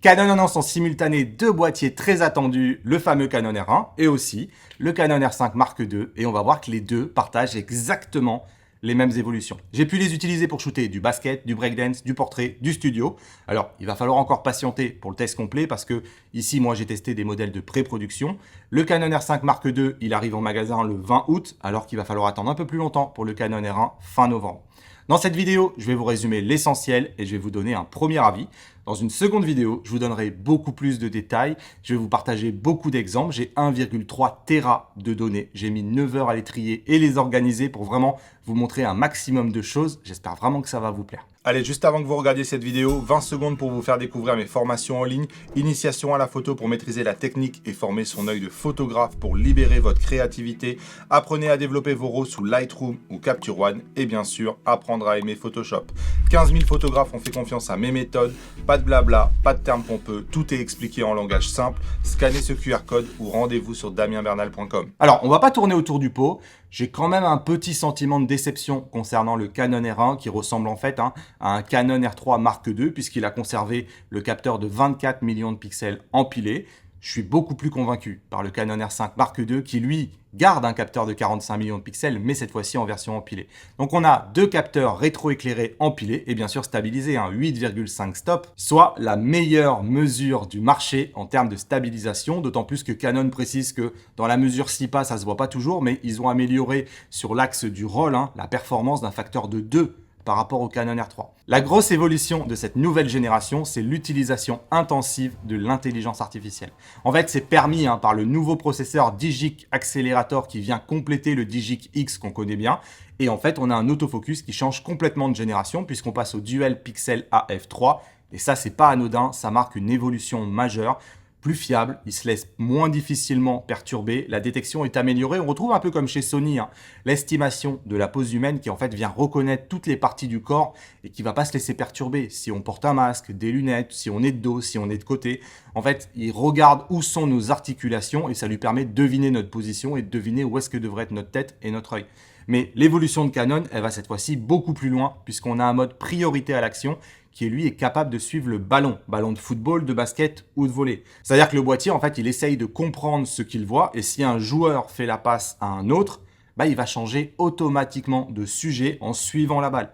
Canon annonce en simultané deux boîtiers très attendus, le fameux Canon R1 et aussi le Canon R5 Mark II. Et on va voir que les deux partagent exactement les mêmes évolutions. J'ai pu les utiliser pour shooter du basket, du breakdance, du portrait, du studio. Alors, il va falloir encore patienter pour le test complet parce que ici, moi, j'ai testé des modèles de pré-production. Le Canon R5 Mark II, il arrive en magasin le 20 août, alors qu'il va falloir attendre un peu plus longtemps pour le Canon R1 fin novembre. Dans cette vidéo, je vais vous résumer l'essentiel et je vais vous donner un premier avis. Dans une seconde vidéo, je vous donnerai beaucoup plus de détails. Je vais vous partager beaucoup d'exemples. J'ai 1,3 Tera de données. J'ai mis 9 heures à les trier et les organiser pour vraiment vous montrer un maximum de choses. J'espère vraiment que ça va vous plaire. Allez, juste avant que vous regardiez cette vidéo, 20 secondes pour vous faire découvrir mes formations en ligne. Initiation à la photo pour maîtriser la technique et former son œil de photographe pour libérer votre créativité. Apprenez à développer vos RAW sous Lightroom ou Capture One. Et bien sûr, apprendre à aimer Photoshop. 15 000 photographes ont fait confiance à mes méthodes. Pas de blabla, pas de termes pompeux. Tout est expliqué en langage simple. Scannez ce QR code ou rendez-vous sur damienbernal.com. Alors, on va pas tourner autour du pot. J'ai quand même un petit sentiment de déception concernant le Canon R1 qui ressemble en fait à un Canon R3 Mark II puisqu'il a conservé le capteur de 24 millions de pixels empilés. Je suis beaucoup plus convaincu par le Canon R5 Mark II qui lui garde un capteur de 45 millions de pixels mais cette fois-ci en version empilée. Donc on a deux capteurs rétroéclairés empilés et bien sûr stabilisés, 8,5 stop, soit la meilleure mesure du marché en termes de stabilisation, d'autant plus que Canon précise que dans la mesure 6 pas ça se voit pas toujours mais ils ont amélioré sur l'axe du roll la performance d'un facteur de 2 par rapport au Canon R3. La grosse évolution de cette nouvelle génération, c'est l'utilisation intensive de l'intelligence artificielle. En fait, c'est permis par le nouveau processeur Digic Accelerator qui vient compléter le Digic X qu'on connaît bien. Et en fait, on a un autofocus qui change complètement de génération puisqu'on passe au Dual Pixel AF3. Et ça, c'est pas anodin, ça marque une évolution majeure. Plus fiable, il se laisse moins difficilement perturber, la détection est améliorée, on retrouve un peu comme chez Sony, l'estimation de la pose humaine qui en fait vient reconnaître toutes les parties du corps et qui ne va pas se laisser perturber. Si on porte un masque, des lunettes, si on est de dos, si on est de côté, en fait il regarde où sont nos articulations et ça lui permet de deviner notre position et de deviner où est-ce que devrait être notre tête et notre œil. Mais l'évolution de Canon, elle va cette fois-ci beaucoup plus loin puisqu'on a un mode priorité à l'action qui lui est capable de suivre le ballon de football, de basket ou de volley. C'est-à-dire que le boîtier, en fait, il essaye de comprendre ce qu'il voit et si un joueur fait la passe à un autre, il va changer automatiquement de sujet en suivant la balle.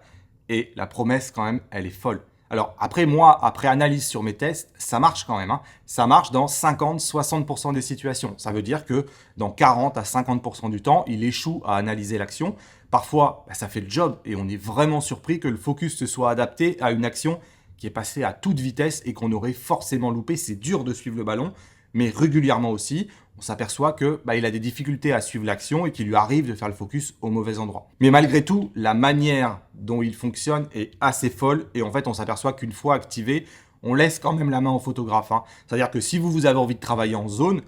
Et la promesse, quand même, elle est folle. Alors après, moi, après analyse sur mes tests, ça marche quand même. Ça marche dans 50-60% des situations. Ça veut dire que dans 40 à 50% du temps, il échoue à analyser l'action. Parfois, ça fait le job et on est vraiment surpris que le focus se soit adapté à une action qui est passée à toute vitesse et qu'on aurait forcément loupé. C'est dur de suivre le ballon, mais régulièrement aussi, on s'aperçoit que il a des difficultés à suivre l'action et qu'il lui arrive de faire le focus au mauvais endroit. Mais malgré tout, la manière dont il fonctionne est assez folle et en fait, on s'aperçoit qu'une fois activé, on laisse quand même la main au photographe. C'est-à-dire que si vous avez envie de travailler en zone,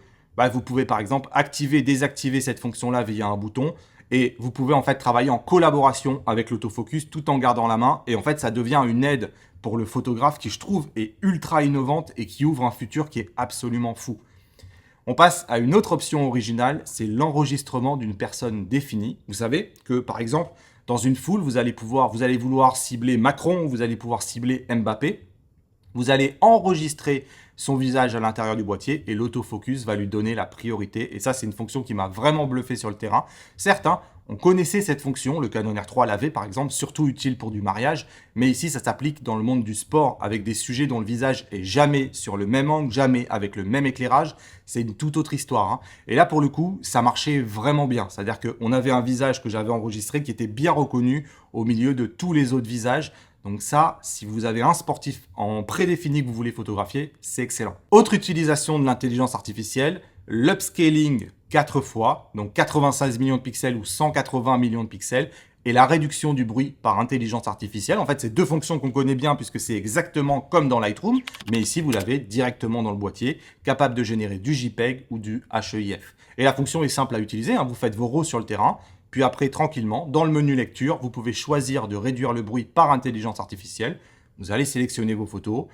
vous pouvez par exemple activer, désactiver cette fonction-là via un bouton et vous pouvez en fait travailler en collaboration avec l'autofocus tout en gardant la main et en fait, ça devient une aide pour le photographe qui, je trouve, est ultra innovante et qui ouvre un futur qui est absolument fou. On passe à une autre option originale, c'est l'enregistrement d'une personne définie. Vous savez que, par exemple, dans une foule, vous allez vouloir cibler Macron, vous allez pouvoir cibler Mbappé. Vous allez enregistrer son visage à l'intérieur du boîtier et l'autofocus va lui donner la priorité. Et ça, c'est une fonction qui m'a vraiment bluffé sur le terrain. Certes, on connaissait cette fonction, le Canon R3 l'avait par exemple, surtout utile pour du mariage, mais ici ça s'applique dans le monde du sport avec des sujets dont le visage est jamais sur le même angle, jamais avec le même éclairage, c'est une toute autre histoire. Et là pour le coup, ça marchait vraiment bien, c'est-à-dire qu'on avait un visage que j'avais enregistré qui était bien reconnu au milieu de tous les autres visages. Donc ça, si vous avez un sportif en prédéfini que vous voulez photographier, c'est excellent. Autre utilisation de l'intelligence artificielle, l'upscaling 4 fois, donc 96 millions de pixels ou 180 millions de pixels, et la réduction du bruit par intelligence artificielle. En fait, c'est deux fonctions qu'on connaît bien puisque c'est exactement comme dans Lightroom, mais ici, vous l'avez directement dans le boîtier, capable de générer du JPEG ou du HEIF. Et la fonction est simple à utiliser, vous faites vos RAW sur le terrain, puis après, tranquillement, dans le menu lecture, vous pouvez choisir de réduire le bruit par intelligence artificielle. Vous allez sélectionner vos photos,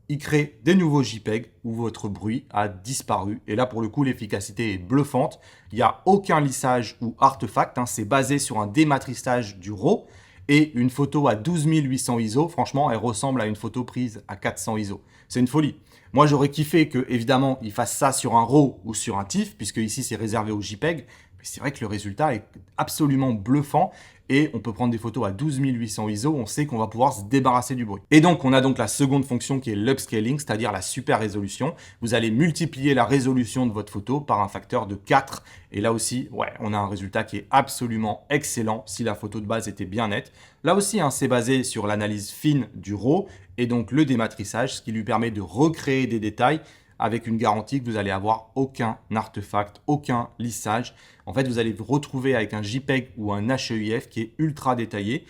y créer des nouveaux JPEG où votre bruit a disparu. Et là, pour le coup, l'efficacité est bluffante. Il n'y a aucun lissage ou artefact. C'est basé sur un dématrissage du RAW. Et une photo à 12 800 ISO, franchement, elle ressemble à une photo prise à 400 ISO. C'est une folie. Moi, j'aurais kiffé que, évidemment, ils fassent ça sur un RAW ou sur un TIFF, puisque ici, c'est réservé au JPEG. Mais c'est vrai que le résultat est absolument bluffant et on peut prendre des photos à 12800 ISO, on sait qu'on va pouvoir se débarrasser du bruit. Et donc, on a donc la seconde fonction qui est l'upscaling, c'est-à-dire la super résolution. Vous allez multiplier la résolution de votre photo par un facteur de 4. Et là aussi, ouais, on a un résultat qui est absolument excellent si la photo de base était bien nette. Là aussi, hein, c'est basé sur l'analyse fine du RAW et donc le dématrissage, ce qui lui permet de recréer des détails avec une garantie que vous allez avoir aucun artefact, aucun lissage. En fait, vous allez vous retrouver avec un JPEG ou un HEIF qui est ultra détaillé.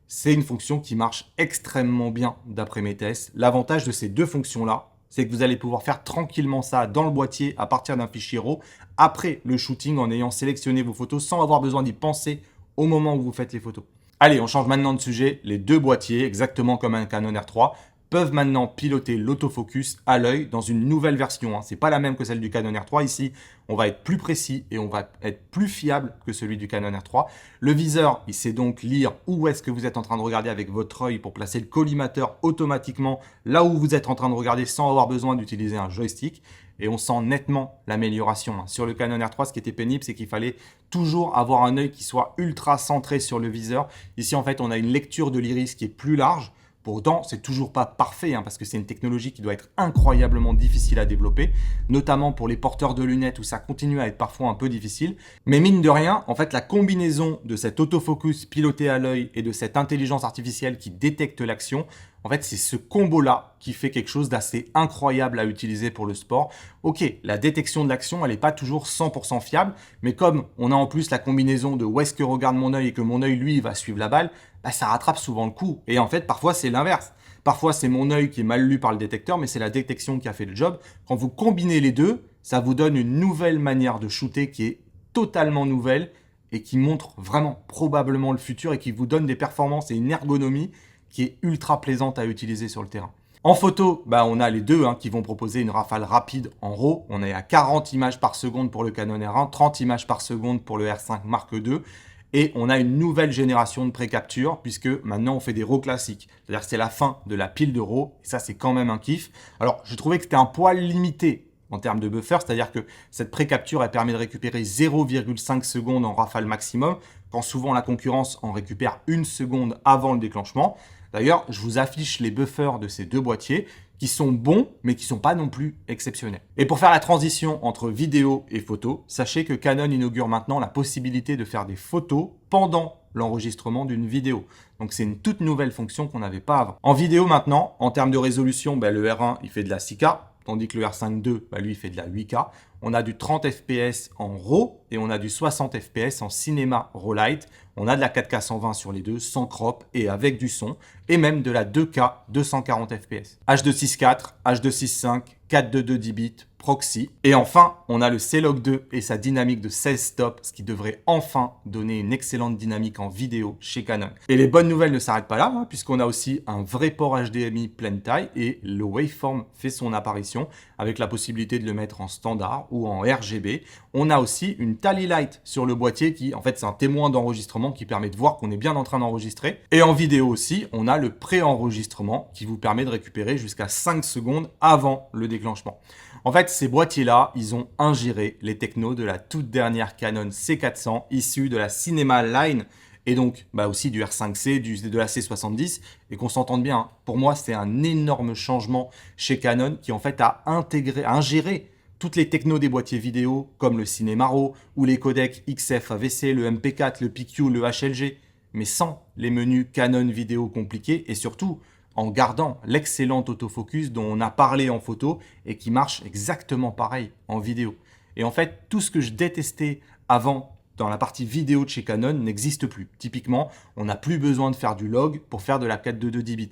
C'est une fonction qui marche extrêmement bien d'après mes tests. L'avantage de ces deux fonctions-là, c'est que vous allez pouvoir faire tranquillement ça dans le boîtier à partir d'un fichier RAW après le shooting en ayant sélectionné vos photos sans avoir besoin d'y penser au moment où vous faites les photos. Allez, on change maintenant de sujet. Les deux boîtiers, exactement comme un Canon R3, peuvent maintenant piloter l'autofocus à l'œil dans une nouvelle version. Ce n'est pas la même que celle du Canon R3. Ici, on va être plus précis et on va être plus fiable que celui du Canon R3. Le viseur, il sait donc lire où est-ce que vous êtes en train de regarder avec votre œil pour placer le collimateur automatiquement là où vous êtes en train de regarder sans avoir besoin d'utiliser un joystick. Et on sent nettement l'amélioration. Sur le Canon R3, ce qui était pénible, c'est qu'il fallait toujours avoir un œil qui soit ultra centré sur le viseur. Ici, en fait, on a une lecture de l'iris qui est plus large. Pourtant, c'est toujours pas parfait parce que c'est une technologie qui doit être incroyablement difficile à développer, notamment pour les porteurs de lunettes où ça continue à être parfois un peu difficile. Mais mine de rien, en fait, la combinaison de cet autofocus piloté à l'œil et de cette intelligence artificielle qui détecte l'action, en fait, c'est ce combo-là qui fait quelque chose d'assez incroyable à utiliser pour le sport. Ok, la détection de l'action, elle n'est pas toujours 100% fiable, mais comme on a en plus la combinaison de où est-ce que regarde mon œil et que mon œil, lui, va suivre la balle, bah, ça rattrape souvent le coup. Et en fait, parfois, c'est l'inverse. Parfois, c'est mon œil qui est mal lu par le détecteur, mais c'est la détection qui a fait le job. Quand vous combinez les deux, ça vous donne une nouvelle manière de shooter qui est totalement nouvelle et qui montre vraiment probablement le futur et qui vous donne des performances et une ergonomie qui est ultra plaisante à utiliser sur le terrain. En photo, bah, on a les deux qui vont proposer une rafale rapide en RAW. On est à 40 images par seconde pour le Canon R1, 30 images par seconde pour le R5 Mark II. Et on a une nouvelle génération de pré-capture puisque maintenant on fait des RAW classiques. C'est-à-dire que c'est la fin de la pile de RAW et ça c'est quand même un kiff. Alors je trouvais que c'était un poil limité en termes de buffer, c'est-à-dire que cette pré-capture elle permet de récupérer 0,5 secondes en rafale maximum quand souvent la concurrence en récupère 1 seconde avant le déclenchement. D'ailleurs, je vous affiche les buffers de ces deux boîtiers qui sont bons, mais qui ne sont pas non plus exceptionnels. Et pour faire la transition entre vidéo et photo, sachez que Canon inaugure maintenant la possibilité de faire des photos pendant l'enregistrement d'une vidéo. Donc c'est une toute nouvelle fonction qu'on n'avait pas avant. En vidéo maintenant, en termes de résolution, le R1 il fait de la 6K, tandis que le R5 II, lui il fait de la 8K. On a du 30 fps en RAW et on a du 60 fps en cinéma RAW Light. On a de la 4K 120 sur les deux, sans crop et avec du son, et même de la 2K 240 fps. H264, H265, 422 10 bits, proxy. Et enfin, on a le C-Log 2 et sa dynamique de 16 stops, ce qui devrait enfin donner une excellente dynamique en vidéo chez Canon. Et les bonnes nouvelles ne s'arrêtent pas là, puisqu'on a aussi un vrai port HDMI pleine taille et le waveform fait son apparition avec la possibilité de le mettre en standard ou en RGB. On a aussi une Tally Light sur le boîtier qui, en fait, c'est un témoin d'enregistrement qui permet de voir qu'on est bien en train d'enregistrer. Et en vidéo aussi, on a le pré-enregistrement qui vous permet de récupérer jusqu'à 5 secondes avant le déclenchement. En fait, ces boîtiers-là, ils ont ingéré les technos de la toute dernière Canon C400 issue de la Cinema Line et donc aussi du R5C, de la C70. Et qu'on s'entende bien, pour moi, c'est un énorme changement chez Canon qui en fait a ingéré toutes les technos des boîtiers vidéo comme le Cinema RAW ou les codecs XF AVC, le MP4, le PQ, le HLG, mais sans les menus Canon vidéo compliqués et surtout en gardant l'excellent autofocus dont on a parlé en photo et qui marche exactement pareil en vidéo. Et en fait, tout ce que je détestais avant dans la partie vidéo de chez Canon n'existe plus. Typiquement, on n'a plus besoin de faire du log pour faire de la 422 10 bits.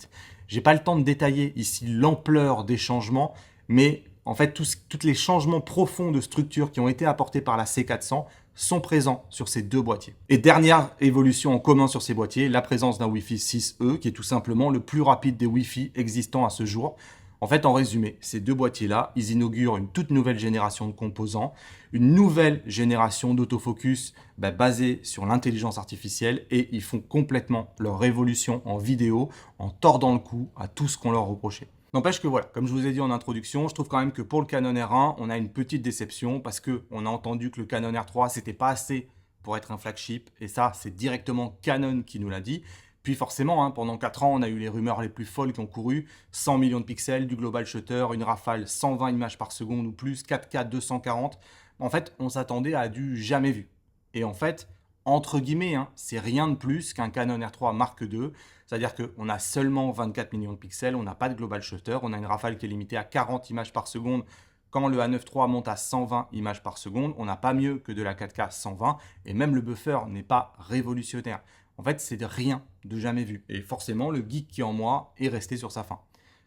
J'ai pas le temps de détailler ici l'ampleur des changements, mais en fait, tous les changements profonds de structure qui ont été apportés par la C400 sont présents sur ces deux boîtiers. Et dernière évolution en commun sur ces boîtiers, la présence d'un Wi-Fi 6E, qui est tout simplement le plus rapide des Wi-Fi existants à ce jour. En fait, en résumé, ces deux boîtiers-là, ils inaugurent une toute nouvelle génération de composants, une nouvelle génération d'autofocus basée sur l'intelligence artificielle et ils font complètement leur révolution en vidéo en tordant le cou à tout ce qu'on leur reprochait. N'empêche que voilà, comme je vous ai dit en introduction, je trouve quand même que pour le Canon R1, on a une petite déception parce qu'on a entendu que le Canon R3, c'était pas assez pour être un flagship. Et ça, c'est directement Canon qui nous l'a dit. Puis forcément, hein, pendant 4 ans, on a eu les rumeurs les plus folles qui ont couru. 100 millions de pixels, du global shutter, une rafale 120 images par seconde ou plus, 4K 240. En fait, on s'attendait à du jamais vu. Et en fait, entre guillemets, hein, c'est rien de plus qu'un Canon R3 Mark II. C'est-à-dire qu'on a seulement 24 millions de pixels, on n'a pas de global shutter, on a une rafale qui est limitée à 40 images par seconde. Quand le A9 III monte à 120 images par seconde, on n'a pas mieux que de la 4K 120 et même le buffer n'est pas révolutionnaire. En fait, c'est de rien de jamais vu. Et forcément, le geek qui est en moi est resté sur sa faim.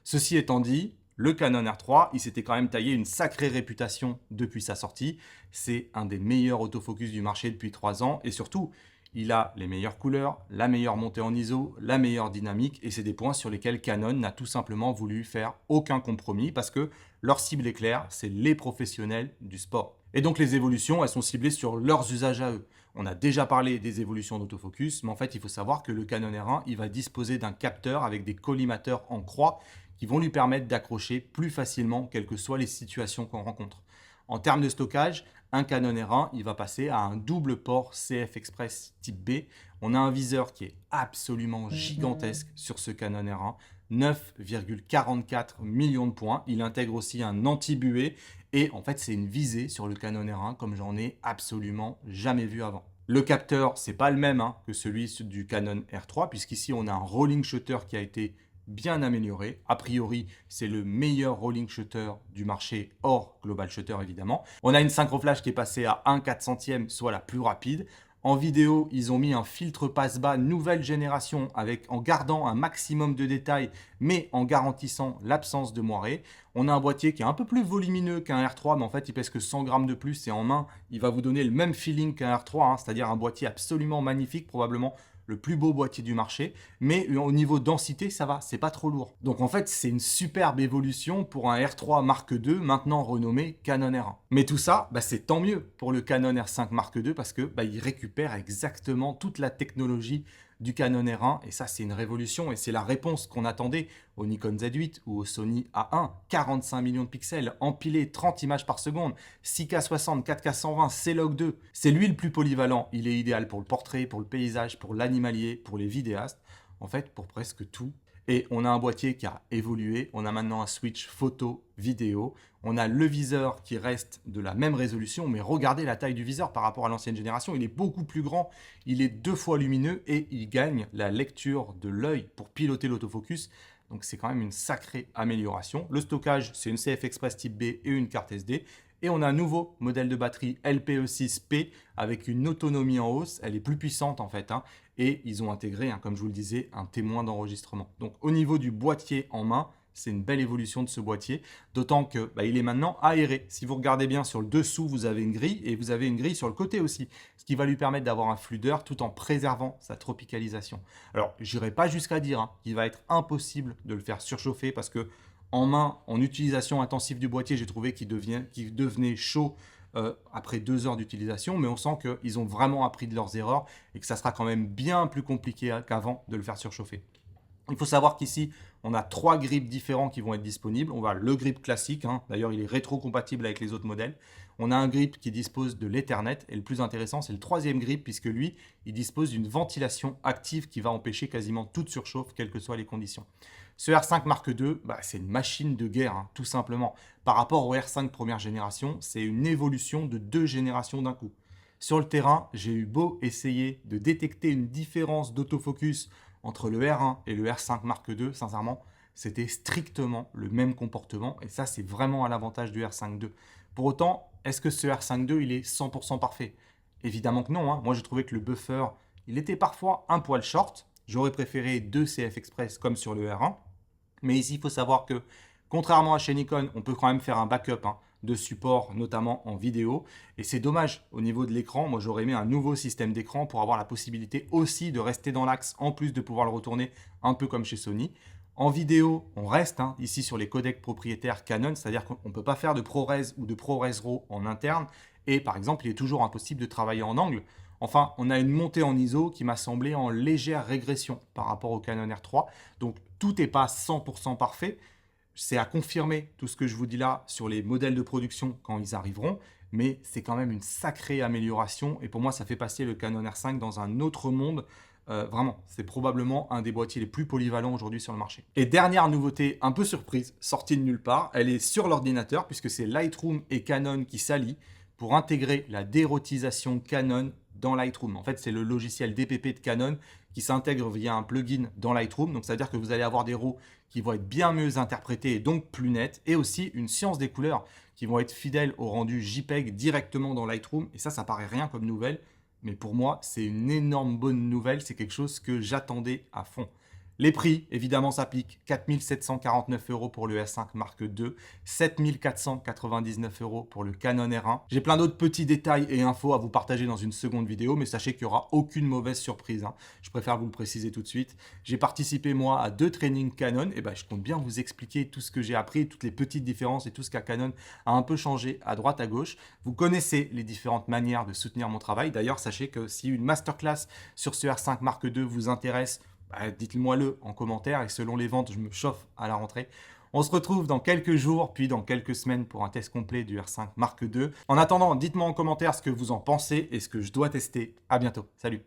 Ceci étant dit, le Canon R3, il s'était quand même taillé une sacrée réputation depuis sa sortie. C'est un des meilleurs autofocus du marché depuis 3 ans et surtout, il a les meilleures couleurs, la meilleure montée en ISO, la meilleure dynamique et c'est des points sur lesquels Canon n'a tout simplement voulu faire aucun compromis parce que leur cible est claire, c'est les professionnels du sport. Et donc les évolutions, elles sont ciblées sur leurs usages à eux. On a déjà parlé des évolutions d'autofocus, mais en fait, il faut savoir que le Canon R1, il va disposer d'un capteur avec des collimateurs en croix qui vont lui permettre d'accrocher plus facilement, quelles que soient les situations qu'on rencontre. En termes de stockage, un Canon R1, il va passer à un double port CF Express type B. On a un viseur qui est absolument gigantesque sur ce Canon R1, 9,44 millions de points. Il intègre aussi un anti-buée et en fait, c'est une visée sur le Canon R1 comme j'en ai absolument jamais vu avant. Le capteur, c'est pas le même hein, que celui du Canon R3 puisqu'ici, on a un rolling shutter qui a été bien amélioré. A priori, c'est le meilleur rolling shutter du marché, hors global shutter évidemment. On a une synchro flash qui est passée à 1/4 centième, soit la plus rapide. En vidéo, ils ont mis un filtre passe-bas nouvelle génération en gardant un maximum de détails, mais en garantissant l'absence de moiré. On a un boîtier qui est un peu plus volumineux qu'un R3, mais en fait, il pèse que 100 grammes de plus et en main, il va vous donner le même feeling qu'un R3, hein, c'est-à-dire un boîtier absolument magnifique, probablement le plus beau boîtier du marché, mais au niveau densité, ça va, c'est pas trop lourd. Donc en fait, c'est une superbe évolution pour un R3 Mark II, maintenant renommé Canon R1. Mais tout ça, c'est tant mieux pour le Canon R5 Mark II parce que il récupère exactement toute la technologie du Canon R1 et ça c'est une révolution et c'est la réponse qu'on attendait au Nikon Z8 ou au Sony A1. 45 millions de pixels, empilés 30 images par seconde, 6K 60, 4K 120, C-Log 2. C'est lui le plus polyvalent, il est idéal pour le portrait, pour le paysage, pour l'animalier, pour les vidéastes, en fait pour presque tout. Et on a un boîtier qui a évolué, on a maintenant un switch photo-vidéo, on a le viseur qui reste de la même résolution, mais regardez la taille du viseur par rapport à l'ancienne génération, il est beaucoup plus grand, il est 2 fois lumineux et il gagne la lecture de l'œil pour piloter l'autofocus. Donc c'est quand même une sacrée amélioration. Le stockage, c'est une CF Express type B et une carte SD. Et on a un nouveau modèle de batterie LPE6P avec une autonomie en hausse. Elle est plus puissante en fait. Et ils ont intégré, comme je vous le disais, un témoin d'enregistrement. Donc au niveau du boîtier en main, c'est une belle évolution de ce boîtier. D'autant que il est maintenant aéré. Si vous regardez bien sur le dessous, vous avez une grille et vous avez une grille sur le côté aussi. Ce qui va lui permettre d'avoir un flux d'air tout en préservant sa tropicalisation. Alors, je n'irai pas jusqu'à dire qu'il va être impossible de le faire surchauffer parce que en main, en utilisation intensive du boîtier, j'ai trouvé qu'il devenait chaud après 2 heures d'utilisation, mais on sent qu'ils ont vraiment appris de leurs erreurs et que ça sera quand même bien plus compliqué qu'avant de le faire surchauffer. Il faut savoir qu'ici, on a 3 grips différents qui vont être disponibles. On va le grip classique, d'ailleurs il est rétro-compatible avec les autres modèles. On a un grip qui dispose de l'Ethernet et le plus intéressant, c'est le 3e grip puisque lui, il dispose d'une ventilation active qui va empêcher quasiment toute surchauffe, quelles que soient les conditions. Ce R5 Mark II, c'est une machine de guerre, tout simplement. Par rapport au R5 première génération, c'est une évolution de 2 générations d'un coup. Sur le terrain, j'ai eu beau essayer de détecter une différence d'autofocus entre le R1 et le R5 Mark II, sincèrement, c'était strictement le même comportement et ça, c'est vraiment à l'avantage du R5 II. Pour autant, est-ce que ce R5 II, il est 100% parfait? Évidemment que non. Moi, j'ai trouvé que le buffer, il était parfois un poil short. J'aurais préféré 2 CF Express comme sur le R1. Mais ici, il faut savoir que, contrairement à chez Nikon, on peut quand même faire un backup de support, notamment en vidéo. Et c'est dommage au niveau de l'écran. Moi, j'aurais aimé un nouveau système d'écran pour avoir la possibilité aussi de rester dans l'axe, en plus de pouvoir le retourner un peu comme chez Sony. En vidéo, on reste ici sur les codecs propriétaires Canon, c'est-à-dire qu'on ne peut pas faire de ProRes ou de ProRes RAW en interne. Et par exemple, il est toujours impossible de travailler en angle. Enfin, on a une montée en ISO qui m'a semblé en légère régression par rapport au Canon R3. Donc, tout n'est pas 100% parfait. C'est à confirmer tout ce que je vous dis là sur les modèles de production quand ils arriveront, mais c'est quand même une sacrée amélioration et pour moi ça fait passer le Canon R5 dans un autre monde. Vraiment, c'est probablement un des boîtiers les plus polyvalents aujourd'hui sur le marché. Et dernière nouveauté un peu surprise, sortie de nulle part, elle est sur l'ordinateur puisque c'est Lightroom et Canon qui s'allient pour intégrer la dérotisation Canon dans Lightroom. En fait, c'est le logiciel DPP de Canon qui s'intègre via un plugin dans Lightroom. Donc, ça veut dire que vous allez avoir des RAW qui vont être bien mieux interprétés et donc plus nets. Et aussi une science des couleurs qui vont être fidèles au rendu JPEG directement dans Lightroom. Et ça paraît rien comme nouvelle. Mais pour moi, c'est une énorme bonne nouvelle. C'est quelque chose que j'attendais à fond. Les prix, évidemment, ça pique. 4 749 € pour le S5 Mark II, 7 499 € pour le Canon R1. J'ai plein d'autres petits détails et infos à vous partager dans une seconde vidéo, mais sachez qu'il n'y aura aucune mauvaise surprise. Je préfère vous le préciser tout de suite. J'ai participé, moi, à 2 trainings Canon, et je compte bien vous expliquer tout ce que j'ai appris, toutes les petites différences et tout ce qu'a Canon a un peu changé à droite, à gauche. Vous connaissez les différentes manières de soutenir mon travail. D'ailleurs, sachez que si une masterclass sur ce R5 Mark II vous intéresse, dites-moi-le en commentaire et selon les ventes, je me chauffe à la rentrée. On se retrouve dans quelques jours, puis dans quelques semaines pour un test complet du R5 Mark II. En attendant, dites-moi en commentaire ce que vous en pensez et ce que je dois tester. À bientôt. Salut!